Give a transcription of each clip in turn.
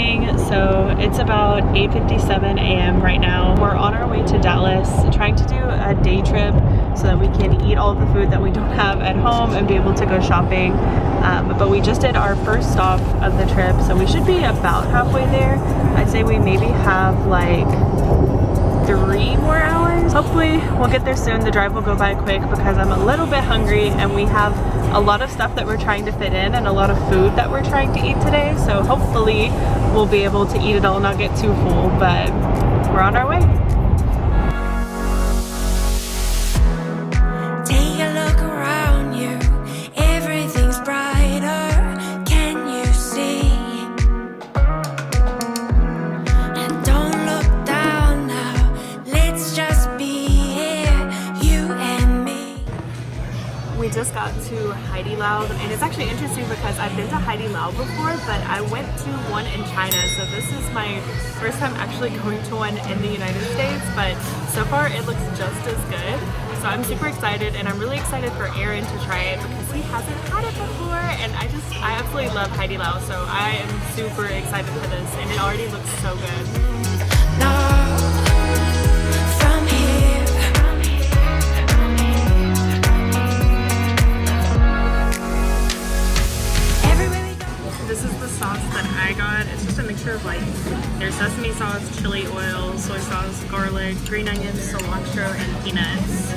morning, so it's about 8:57 a.m. right now. We're on our way to Dallas, trying to do a day trip so that we can eat all the food that we don't have at home and be able to go shopping. But we just did our first stop of the trip, so we should be about halfway there. I'd say we maybe have like 3 more hours. Hopefully we'll get there soon. The drive will go by quick because I'm a little bit hungry and we have a lot of stuff that we're trying to fit in and a lot of food that we're trying to eat today. So hopefully we'll be able to eat it all, not get too full, but we're on our way. Take a look around you, everything's brighter, can you see? And don't look down now, let's just be here, you and me. We just got to Heidi Lao, and it's actually interesting because I've been to Heidi Lao before, but I went to one in China, so this is my first time actually going to one in the United States, but so far it looks just as good. So I'm super excited, and I'm really excited for Aaron to try it because he hasn't had it before, and I absolutely love Heidi Lao, so I am super excited for this, and it already looks so good. No, from here. This is the sauce that I got. It's just a mixture of like, there's sesame sauce, chili oil, soy sauce, garlic, green onions, cilantro, and peanuts.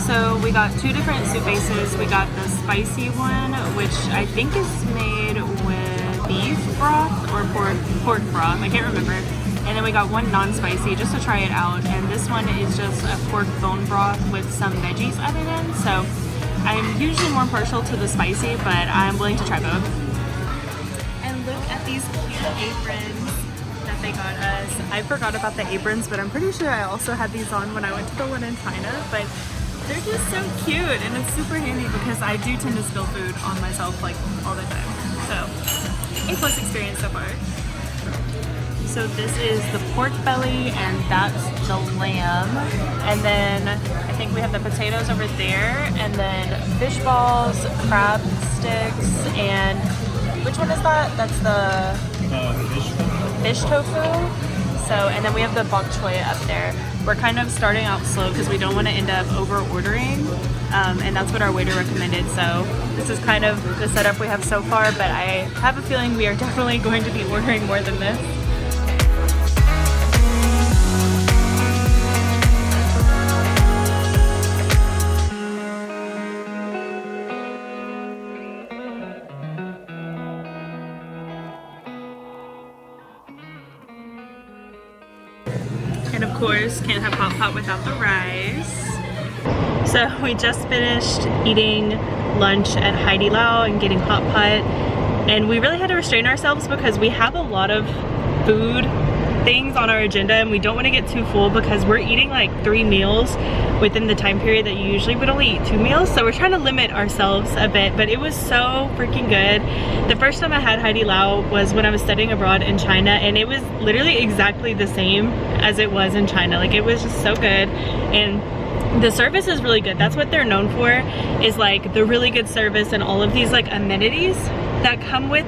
So we got 2 different soup bases. We got the spicy one, which I think is made with beef broth or pork broth. I can't remember. And then we got one non-spicy just to try it out. And this one is just a pork bone broth with some veggies added in. So I'm usually more partial to the spicy, but I'm willing to try both. And look at these cute aprons that they got us. I forgot about the aprons, but I'm pretty sure I also had these on when I went to the one in China, but they're just so cute, and it's super handy because I do tend to spill food on myself like all the time. So, A+ experience so far. So this is the pork belly, and that's the lamb. And then I think we have the potatoes over there, and then fish balls, crab sticks, and which one is that? That's the fish tofu. So, and then we have the bok choy up there. We're kind of starting out slow because we don't want to end up over ordering, and that's what our waiter recommended. So this is kind of the setup we have so far, but I have a feeling we are definitely going to be ordering more than this. And of course, can't have Hotpot without the rice. So we just finished eating lunch at Heidi Lao and getting Hotpot, and we really had to restrain ourselves because we have a lot of food things on our agenda and we don't want to get too full because we're eating like 3 meals within the time period that you usually would only eat 2 meals. So we're trying to limit ourselves a bit, but it was so freaking good. The first time I had Heidi Lao was when I was studying abroad in China, and it was literally exactly the same as it was in China. Like, it was just so good, and the service is really good. That's what they're known for, is like the really good service and all of these like amenities that come with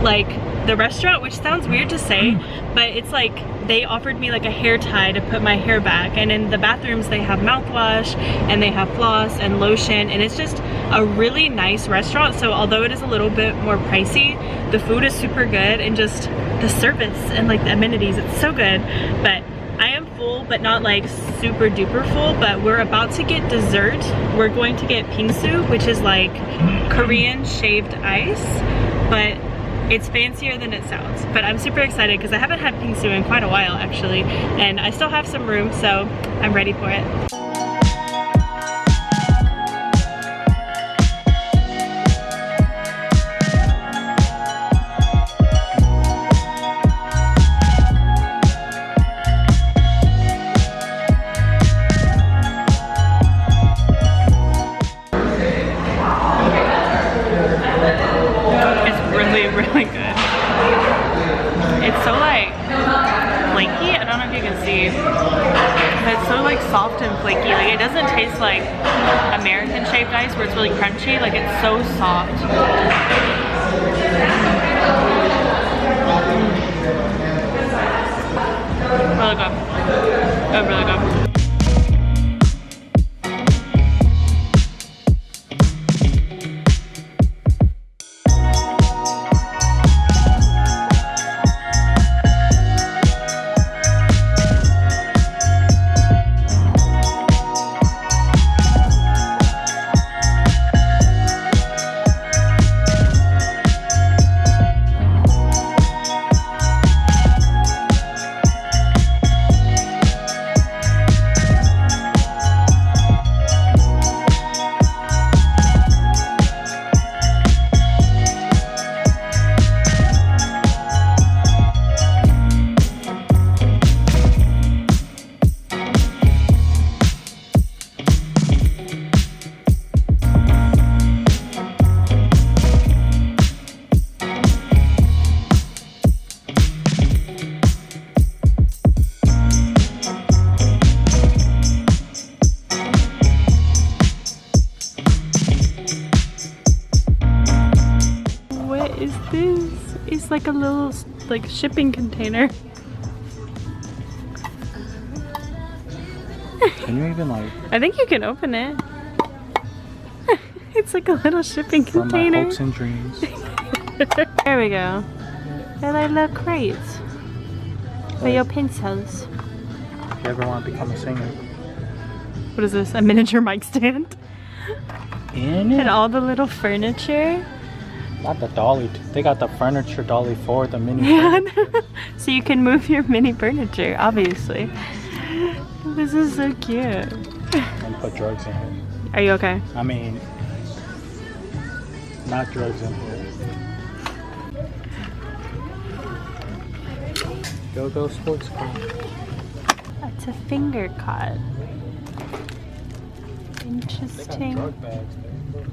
like the restaurant, which sounds weird to say, but it's like they offered me like a hair tie to put my hair back, and in the bathrooms they have mouthwash and they have floss and lotion, and it's just a really nice restaurant. So although it is a little bit more pricey, the food is super good, and just the service and like the amenities, it's so good. But I am full, but not like super duper full, but we're about to get dessert. We're going to get pingsu, which is like Korean shaved ice, but it's fancier than it sounds. But I'm super excited because I haven't had pingsu in quite a while actually, and I still have some room, so I'm ready for it. Really good. It's so like flaky. I don't know if you can see, but it's so like soft and flaky. Like, it doesn't taste like American shaved ice where it's really crunchy. Like, it's so soft. is like a little like shipping container. Can you even like? I think you can open it. It's like a little shipping From container. my hopes and dreams. There we go. They're like little crates for your pencils. If you ever want to become a singer. What is this? A miniature mic stand? And all the little furniture. Not the dolly. They got the furniture dolly for the mini. Yeah. So you can move your mini furniture, obviously. This is so cute. And put drugs in here. Are you okay? I mean, not drugs in here. Go sports car. It's a finger cut. They got Interesting. drug bags there.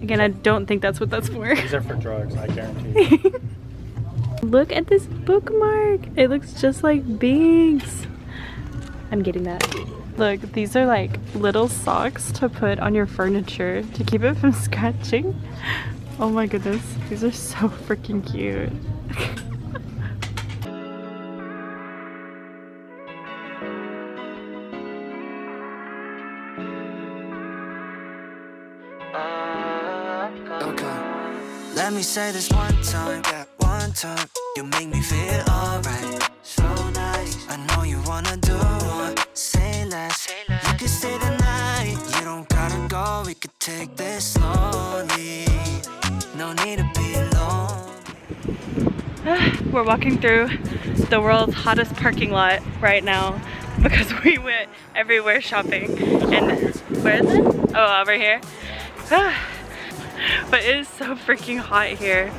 Again, I don't think that's what that's for. These are for drugs, I guarantee you. Look at this bookmark. It looks just like Binks. I'm getting that. Look, these are like little socks to put on your furniture to keep it from scratching. Oh my goodness. These are so freaking cute. Let me say this one time, yeah, one time. You make me feel alright, so nice. I know you wanna do more, say less. You can stay the night, you don't gotta go. We could take this slowly, no need to be alone. We're walking through the world's hottest parking lot right now because we went everywhere shopping. And where is it? Oh, over here. But it is so freaking hot here.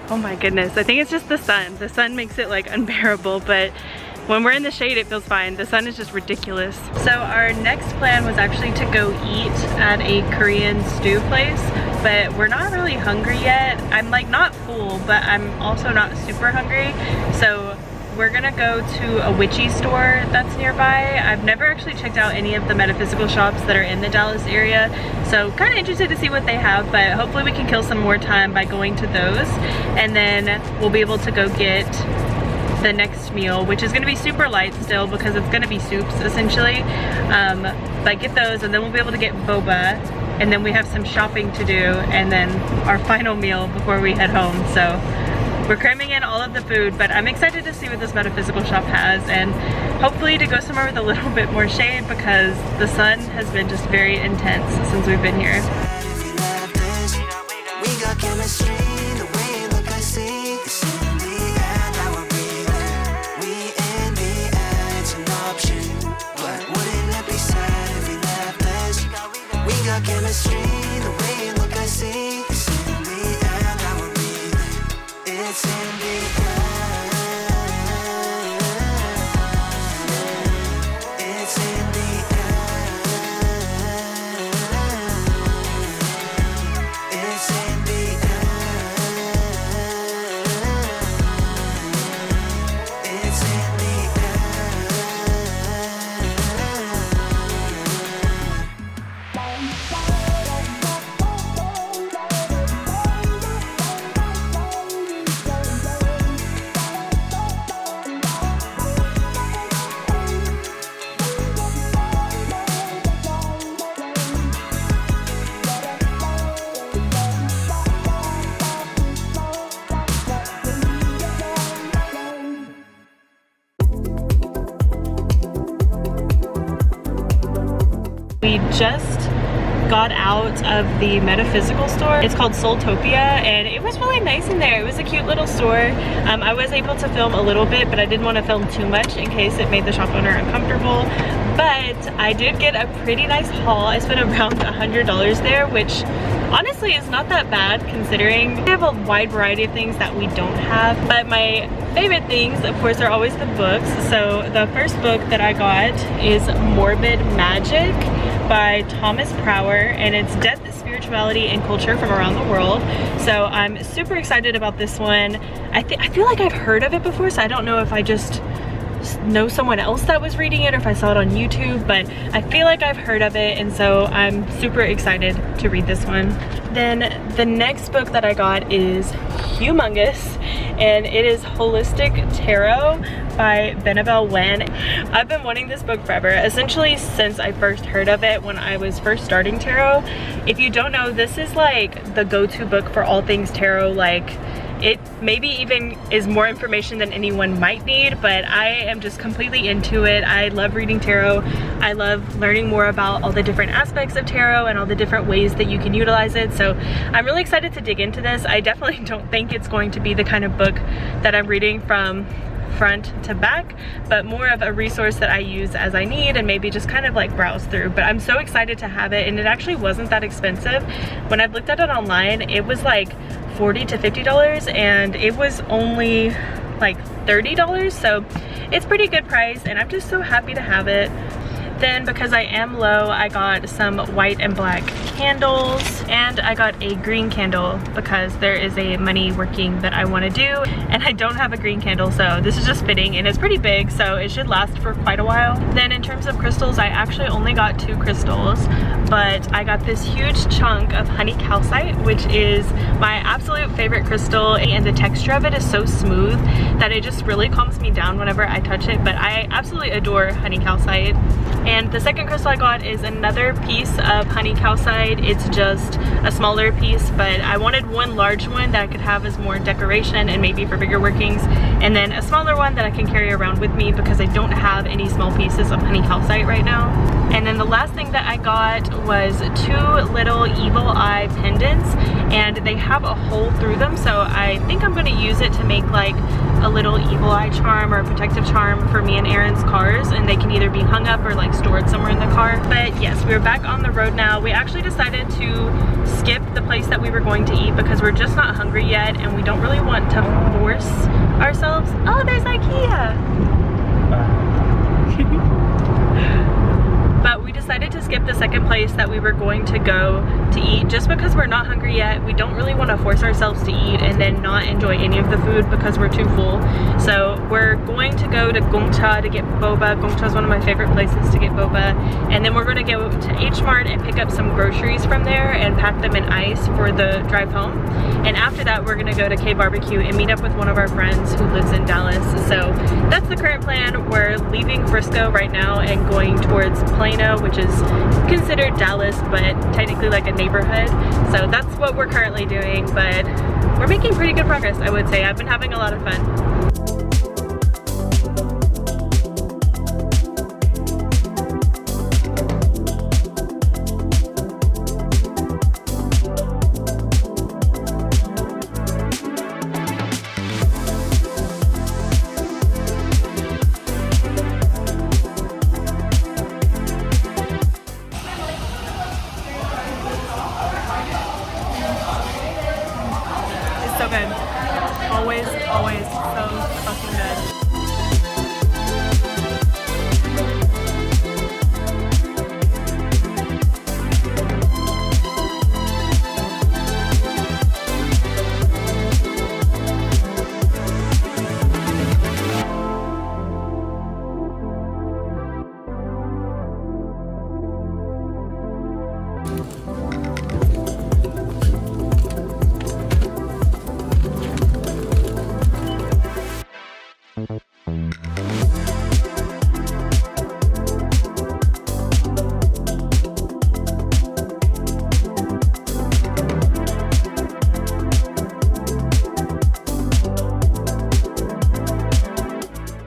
Oh my goodness. I think it's just the sun. The sun makes it like unbearable, but when we're in the shade it feels fine. The sun is just ridiculous. So our next plan was actually to go eat at a Korean stew place, but we're not really hungry yet. I'm like not full, but I'm also not super hungry. So we're gonna go to a witchy store that's nearby. I've never actually checked out any of the metaphysical shops that are in the Dallas area, so kind of interested to see what they have, but hopefully we can kill some more time by going to those, and then we'll be able to go get the next meal, which is gonna be super light still because it's gonna be soups essentially, but get those and then we'll be able to get boba, and then we have some shopping to do, and then our final meal before we head home. So we're cramming in all of the food, but I'm excited to see what this metaphysical shop has, and hopefully to go somewhere with a little bit more shade because the sun has been just very intense since we've been here. We got chemistry, the way you look I see. It's in the end, I will be there. We in the end, it's an option. But wouldn't it be sad if we left this? We got chemistry, the way you look I see. It's in the end, I will be there. It's in the end. It's in the end. It's in the end. It's in the We just got out of the metaphysical store. It's called Soultopia, and it was really nice in there. It was a cute little store. I was able to film a little bit, but I didn't want to film too much in case it made the shop owner uncomfortable. But I did get a pretty nice haul. I spent around $100 there, which honestly is not that bad considering we have a wide variety of things that we don't have. But my favorite things, of course, are always the books. So the first book that I got is Morbid Magic by Thomas Prower, and it's Death, Spirituality, and Culture from Around the World. So I'm super excited about this one. I feel like I've heard of it before, so I don't know if I just know someone else that was reading it or if I saw it on YouTube, but I feel like I've heard of it, and so I'm super excited to read this one. Then the next book that I got is humongous, and it is Holistic Tarot by Benebell Wen. I've been wanting this book forever, essentially since I first heard of it when I was first starting tarot. If you don't know, this is like the go-to book for all things tarot. Like, it maybe even is more information than anyone might need, but I am just completely into it. I love reading tarot. I love learning more about all the different aspects of tarot and all the different ways that you can utilize it. So I'm really excited to dig into this. I definitely don't think it's going to be the kind of book that I'm reading from front to back, but more of a resource that I use as I need and maybe just kind of like browse through. But I'm so excited to have it, and it actually wasn't that expensive. When I looked at it online, it was like $40 to $50, and it was only like $30, so it's pretty good price, and I'm just so happy to have it. Then, because I am low, I got some white and black candles, and I got a green candle because there is a money working that I want to do, and I don't have a green candle, so this is just fitting, and it's pretty big, so it should last for quite a while. Then in terms of crystals, I actually only got 2 crystals, but I got this huge chunk of honey calcite, which is my absolute favorite crystal, and the texture of it is so smooth that it just really calms me down whenever I touch it. But I absolutely adore honey calcite. And the second crystal I got is another piece of honey calcite. It's just a smaller piece, but I wanted one large one that I could have as more decoration and maybe for bigger workings, and then a smaller one that I can carry around with me because I don't have any small pieces of honey calcite right now. And then the last thing that I got was 2 little evil eye pendants, and they have a hole through them, so I think I'm going to use it to make like a little evil eye charm or a protective charm for me and Aaron's cars, and they can either be hung up or like stored somewhere in the car. But yes, we're back on the road now. We actually decided to skip the place that we were going to eat because we're just not hungry yet, and we don't really want to force ourselves. Oh, there's IKEA! But we decided to skip the second place that we were going to go to eat just because we're not hungry yet. We don't really want to force ourselves to eat and then not enjoy any of the food because we're too full. So we're going to go to Gongcha to get boba. Gongcha is one of my favorite places to get boba. And then we're going to go to H Mart and pick up some groceries from there and pack them in ice for the drive home. And after that, we're going to go to K Barbecue and meet up with one of our friends who lives in Dallas. So that's the current plan. We're leaving Frisco right now and going towards Plano, which is considered Dallas, but technically like a neighborhood. So that's what we're currently doing, but we're making pretty good progress, I would say. I've been having a lot of fun. So good. Always, always so fucking good.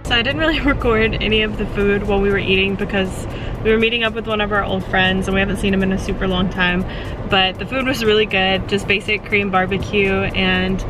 So I didn't really record any of the food while we were eating because we were meeting up with one of our old friends and we haven't seen him in a super long time. But the food was really good, just basic Korean barbecue, and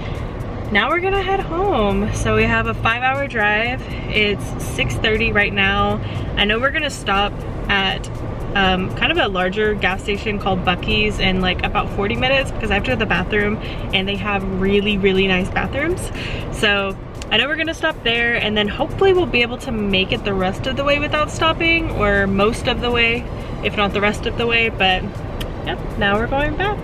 now we're gonna head home. So we have a 5-hour drive. It's 6:30 right now. I know we're gonna stop at kind of a larger gas station called Buc-ee's in like about 40 minutes because I have to go to the bathroom, and they have really, really nice bathrooms. So I know we're gonna stop there, and then hopefully we'll be able to make it the rest of the way without stopping, or most of the way, if not the rest of the way. But yep, now we're going back.